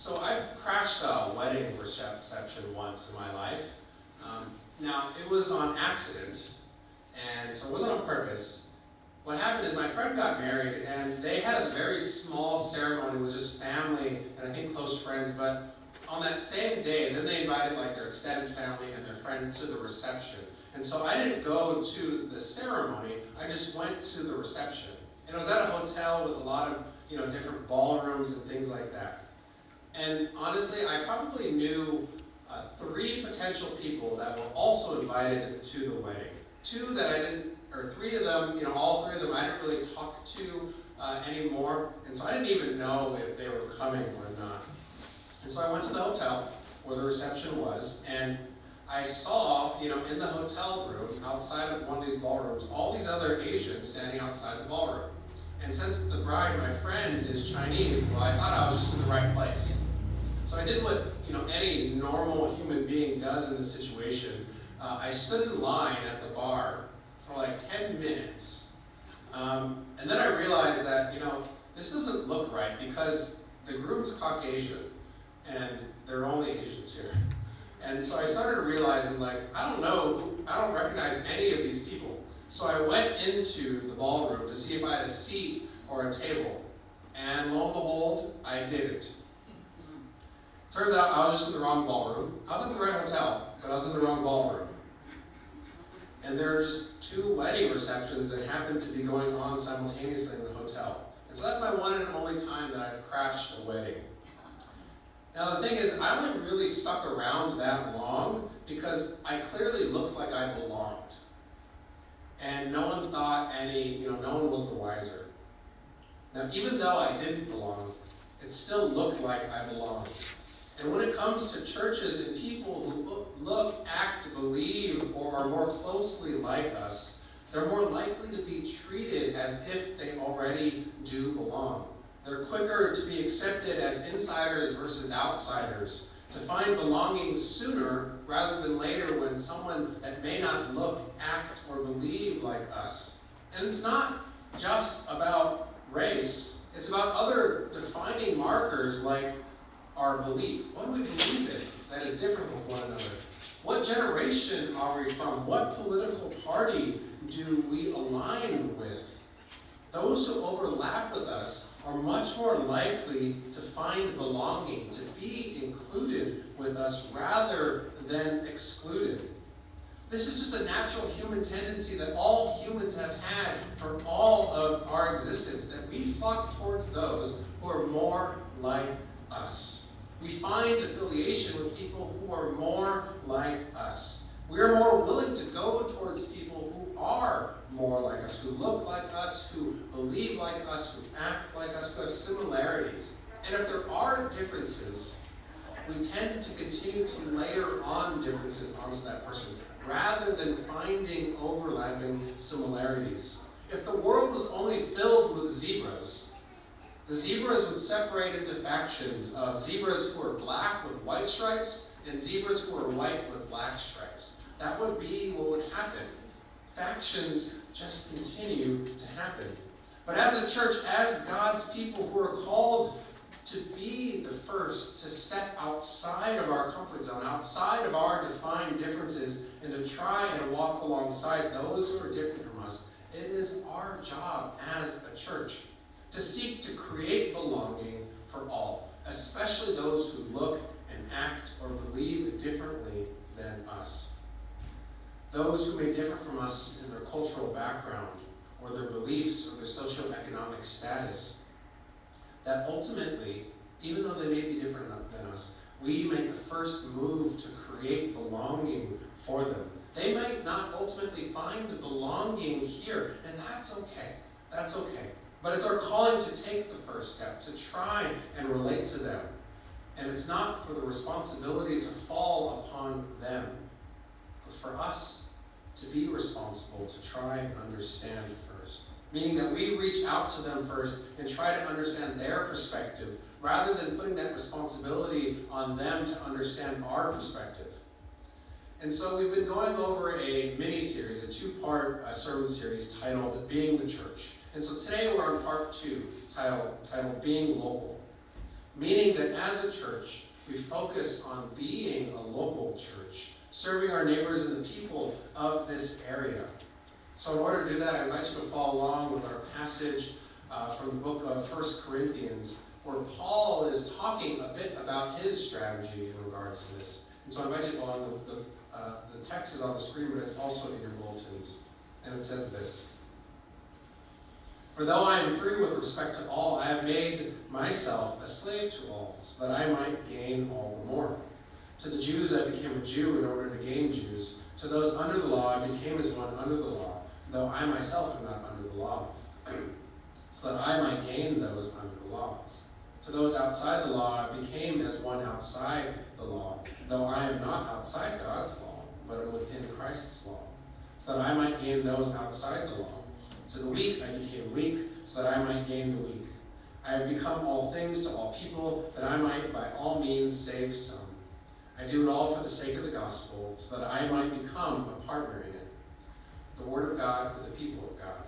So I've crashed a wedding reception once in my life. Now, it was on accident, and so it wasn't on purpose. What happened is my friend got married, and they had a very small ceremony with just family and I think close friends, but on that same day, then they invited like their extended family and their friends to the reception. And so I didn't go to the ceremony, I just went to the reception. And it was at a hotel with a lot of, different ballrooms and things like that. And honestly, I probably knew 3 potential people that were also invited to the wedding. 2 that I didn't, or 3 of them, all 3 of them I didn't really talk to anymore. And so I didn't even know if they were coming or not. And so I went to the hotel where the reception was, and I saw, in the hotel room, outside of one of these ballrooms, all these other Asians standing outside the ballroom. And since the bride, my friend, is Chinese, well, I thought I was just in the right place. So I did what, any normal human being does in this situation. I stood in line at the bar for like 10 minutes. And then I realized that, this doesn't look right because the groom's Caucasian and there are only Asians here. And so I started realizing, I don't recognize any of these people. So I went into the ballroom to see if I had a seat or a table. And lo and behold, I didn't. Turns out I was just in the wrong ballroom. I was at the right hotel, but I was in the wrong ballroom. And there are just 2 wedding receptions that happened to be going on simultaneously in the hotel. And so that's my one and only time that I've crashed a wedding. Now the thing is, I only really stuck around that long because I clearly looked like I belonged. And no one thought no one was the wiser. Now even though I didn't belong, it still looked like I belonged. And when it comes to churches and people who look, act, believe, or are more closely like us, they're more likely to be treated as if they already do belong. They're quicker to be accepted as insiders versus outsiders, to find belonging sooner rather than later when someone that may not look, act, or believe like us. And it's not just about race, it's about other defining markers like our belief. What do we believe in that is different with one another? What generation are we from? What political party do we align with? Those who overlap with us are much more likely to find belonging, to be included with us rather than excluded. This is just a natural human tendency that all humans have had for all of our existence, that we flock towards those who are more like us. We find affiliation with people who are more like us. We are more willing to go towards people who are more like us, who look like us, who believe like us, who act like us, who have similarities. And if there are differences, we tend to continue to layer on differences onto that person, rather than finding overlapping similarities. If the world was only filled with zebras, the zebras would separate into factions of zebras who are black with white stripes and zebras who are white with black stripes. That would be what would happen. Factions just continue to happen. But as a church, as God's people who are called to be the first to step outside of our comfort zone, outside of our defined differences, and to try and walk alongside those who are different from us, it is our job as a church to seek to create belonging for all, especially those who look and act or believe differently than us. Those who may differ from us in their cultural background, or their beliefs, or their socioeconomic status, that ultimately, even though they may be different than us, we make the first move to create belonging for them. They might not ultimately find the belonging here, and that's okay. That's okay. But it's our calling to take the first step, to try and relate to them. And it's not for the responsibility to fall upon them, but for us to be responsible to try and understand first. Meaning that we reach out to them first and try to understand their perspective, rather than putting that responsibility on them to understand our perspective. And so we've been going over a mini-series, a 2-part sermon series titled Being the Church. And so today we're on part 2, titled Being Local. meaning that as a church, we focus on being a local church, serving our neighbors and the people of this area. So in order to do that, I invite you to follow along with our passage from the book of 1 Corinthians, where Paul is talking a bit about his strategy in regards to this. And so I invite you to follow along. The text is on the screen, but it's also in your bulletins. And it says this: "For though I am free with respect to all, I have made myself a slave to all, so that I might gain all the more. To the Jews I became a Jew in order to gain Jews. To those under the law I became as one under the law, though I myself am not under the law, so that I might gain those under the law. To those outside the law I became as one outside the law, though I am not outside God's law, but am within Christ's law, so that I might gain those outside the law. To the weak I became weak, so that I might gain the weak. I have become all things to all people, that I might by all means save some. I do it all for the sake of the gospel, so that I might become a partner in it." The word of God for the people of God.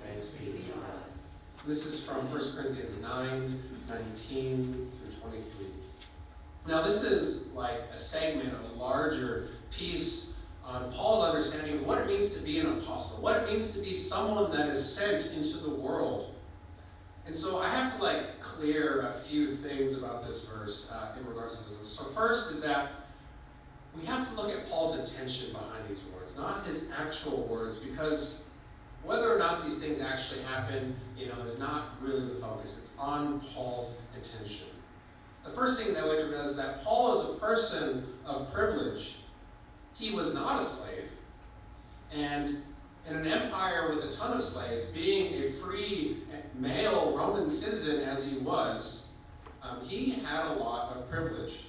Thanks be to God. This is from 1 Corinthians 9:19 through 23. Now this is like a segment of a larger piece on Paul's understanding of what it means to be an apostle, what it means to be someone that is sent into the world. And so I have to clear a few things about this verse in regards to this. So first is that we have to look at Paul's intention behind these words, not his actual words, because whether or not these things actually happen, is not really the focus. It's on Paul's intention. The first thing that we have to realize is that Paul is a person of privilege. He was not a slave. And in an empire with a ton of slaves, being a free male Roman citizen as he was, he had a lot of privilege.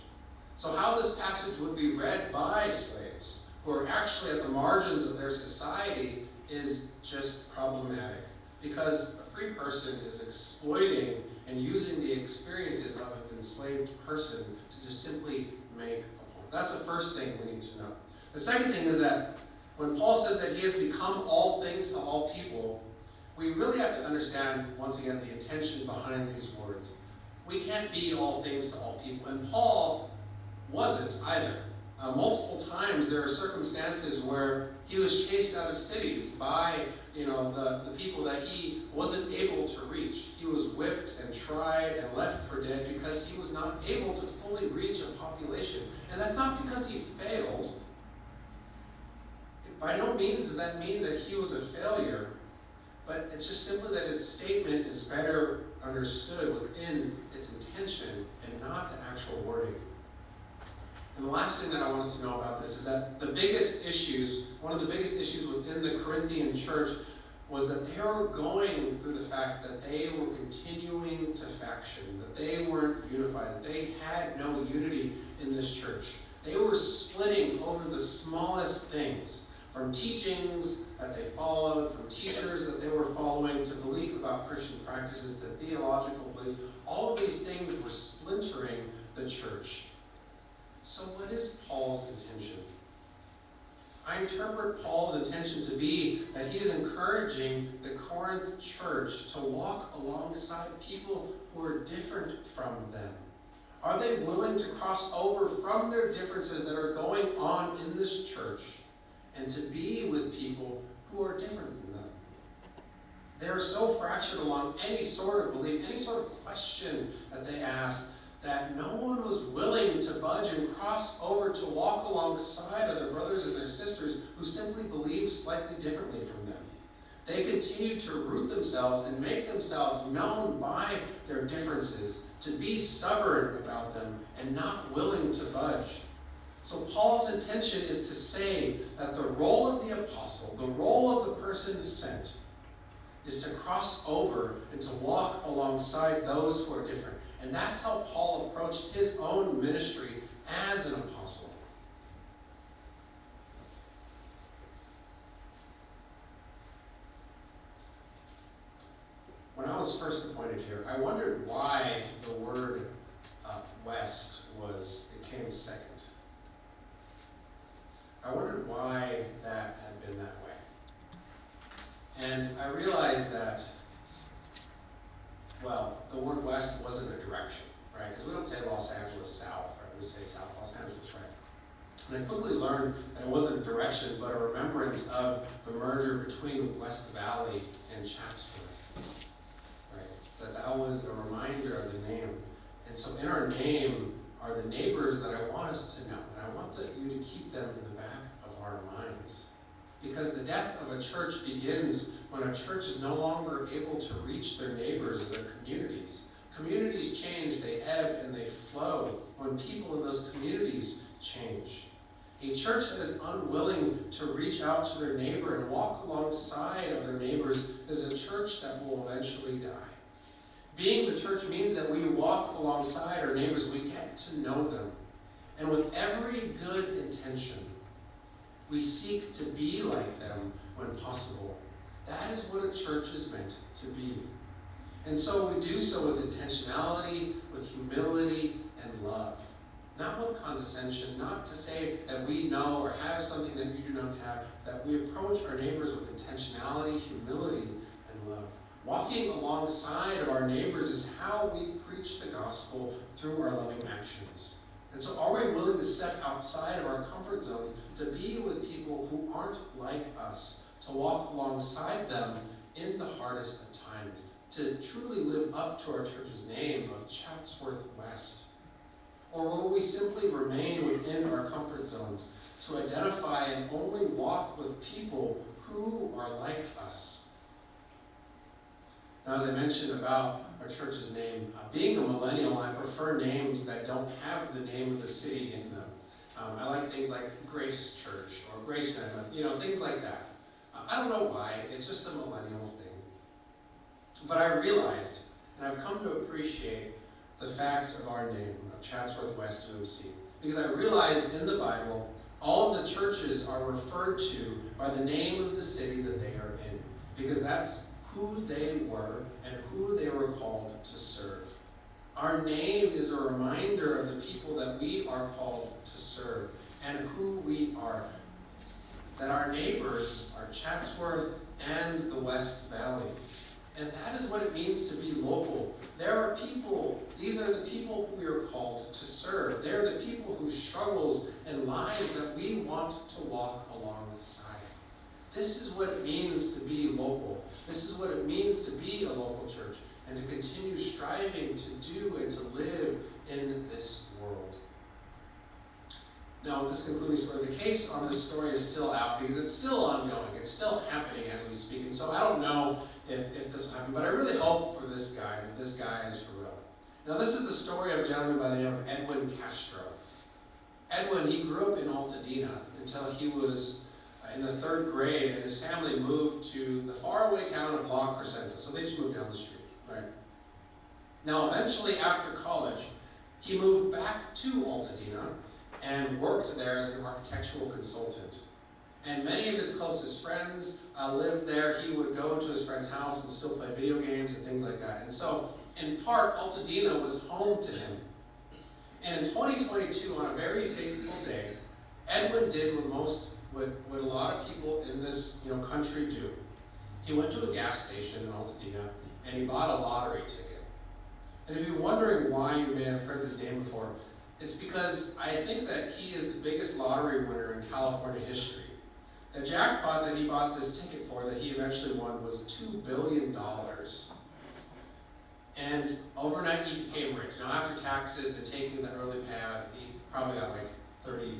So how this passage would be read by slaves, who are actually at the margins of their society, is just problematic. Because a free person is exploiting and using the experiences of an enslaved person to just simply make a point. That's the first thing we need to know. The second thing is that when Paul says that he has become all things to all people, we really have to understand, once again, the intention behind these words. We can't be all things to all people. And Paul wasn't either. Multiple times there are circumstances where he was chased out of cities by the people that he wasn't able to reach. He was whipped and tried and left for dead because he was not able to fully reach a population. And that's not because he failed. By no means does that mean that he was a failure, but it's just simply that his statement is better understood within its intention and not the actual wording. And the last thing that I want us to know about this is that one of the biggest issues within the Corinthian church was that they were going through the fact that they were continuing to faction, that they weren't unified, that they had no unity in this church. They were splitting over the smallest things, from teachings that they followed, from teachers that they were following, to belief about Christian practices, to theological beliefs. All of these things were splintering the church. So what is Paul's intention? I interpret Paul's intention to be that he is encouraging the Corinth church to walk alongside people who are different from them. Are they willing to cross over from their differences that are going on in this church and to be with people who are different than them? They are so fractured along any sort of belief, any sort of question that they asked, that no one was willing to budge and cross over to walk alongside of their brothers and their sisters who simply believed slightly differently from them. They continued to root themselves and make themselves known by their differences, to be stubborn about them and not willing to budge. So Paul's intention is to say that the role of the apostle, the role of the person sent, is to cross over and to walk alongside those who are different. And that's how Paul approached his own ministry as an apostle. When I was first appointed here, I wondered why the word west came second. I wondered why that had been that way. And I realized that, well, the word west wasn't a direction, right? we don't say Los Angeles South, right? We say South Los Angeles, right? And I quickly learned that it wasn't a direction, but a remembrance of the merger between West Valley and Chatsworth, right? That was a reminder of the name. And so in our name are the neighbors that I want us to know, and I want you to keep them in the back of our minds. Because the death of a church begins when a church is no longer able to reach their neighbors or their communities. Communities change, they ebb and they flow when people in those communities change. A church that is unwilling to reach out to their neighbor and walk alongside of their neighbors is a church that will eventually die. Being the church means that we walk alongside our neighbors, we get to know them. And with every good intention, we seek to be like them when possible. That is what a church is meant to be. And so we do so with intentionality, with humility, and love. Not with condescension, not to say that we know or have something that you do not have, that we approach our neighbors with intentionality, humility, and love. Walking alongside of our neighbors is how we preach the gospel through our loving actions. And so are we willing to step outside of our comfort zone to be with people who aren't like us, to walk alongside them in the hardest of times, to truly live up to our church's name of Chatsworth West? Or will we simply remain within our comfort zones to identify and only walk with people who are like us? Now, as I mentioned about our church's name, being a millennial, I prefer names that don't have the name of the city in them. I like things like Grace Church or Grace Redmond, things like that. I don't know why, it's just a millennial thing. But I realized, and I've come to appreciate the fact of our name, of Chatsworth West UMC. Because I realized in the Bible, all of the churches are referred to by the name of the city that they are in. Because that's who they were and who they were called to serve. Our name is a reminder of the people that we are called to serve and who we are. That our neighbors are Chatsworth and the West Valley. And that is what it means to be local. There are people, these are the people we are called to serve. They're the people whose struggles and lives that we want to walk alongside. This is what it means to be local. This is what it means to be a local church and to continue striving to do and to live in this world. Now, with this concluding story, the case on this story is still out because it's still ongoing. It's still happening as we speak. And so I don't know if this will happen, but I really hope for this guy that this guy is for real. Now, this is the story of a gentleman by the name of Edwin Castro. Edwin, he grew up in Altadena until he was in the 3rd grade, and his family moved to the faraway town of La Crescenta. So they just moved down the street, right? Now, eventually, after college, he moved back to Altadena and worked there as an architectural consultant. And many of his closest friends lived there. He would go to his friend's house and still play video games and things like that. And so, in part, Altadena was home to him. And in 2022, on a very fateful day, Edwin did what a lot of people in this country do. He went to a gas station in Altadena and he bought a lottery ticket. And if you're wondering why, you may have heard this name before, it's because I think that he is the biggest lottery winner in California history. The jackpot that he bought this ticket for, that he eventually won, was $2 billion. And overnight he became rich. Now, after taxes and taking the early payout, he probably got like 30%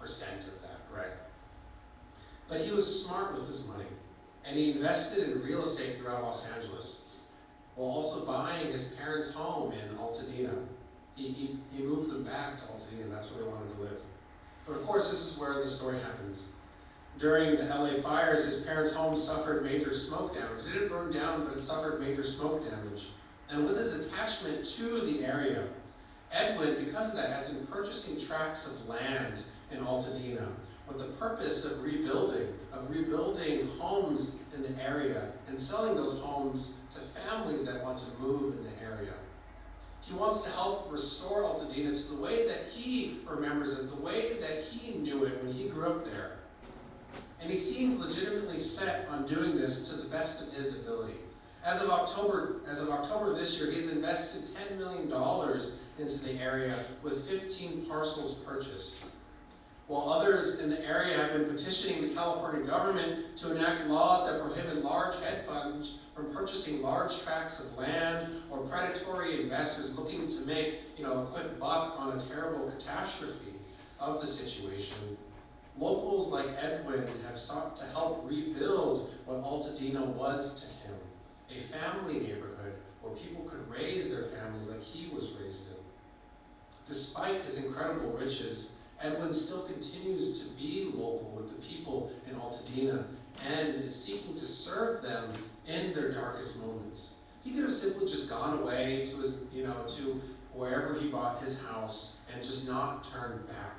of that, right? But he was smart with his money, and he invested in real estate throughout Los Angeles, while also buying his parents' home in Altadena. He moved them back to Altadena, and that's where they wanted to live. But of course, this is where the story happens. During the LA fires, his parents' home suffered major smoke damage. It didn't burn down, but it suffered major smoke damage. And with his attachment to the area, Edwin, because of that, has been purchasing tracts of land in Altadena with the purpose of rebuilding homes in the area and selling those homes to families that want to move in the area. He wants to help restore Altadena to the way that he remembers it, the way that he knew it when he grew up there. And he seems legitimately set on doing this to the best of his ability. As of October this year, he's invested $10 million into the area with 15 parcels purchased. While others in the area have been petitioning the California government to enact laws that prohibit large hedge funds from purchasing large tracts of land, or predatory investors looking to make a quick buck on a terrible catastrophe of the situation, locals like Edwin have sought to help rebuild what Altadena was to him, a family neighborhood where people could raise their families like he was raised in. Despite his incredible riches, Edwin still continues to be local with the people in Altadena and is seeking to serve them in their darkest moments. He could have simply just gone away to his, to wherever he bought his house and just not turned back.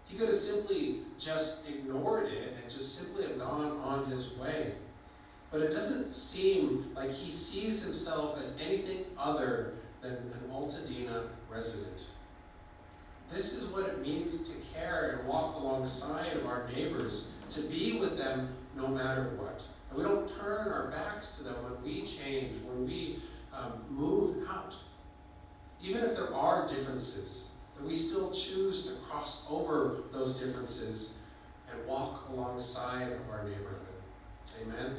He could have simply just ignored it and just simply have gone on his way. But it doesn't seem like he sees himself as anything other than an Altadena resident. This is what it means to care and walk alongside of our neighbors, to be with them no matter what. And we don't turn our backs to them when we change, when we move out. Even if there are differences, that we still choose to cross over those differences and walk alongside of our neighborhood. Amen?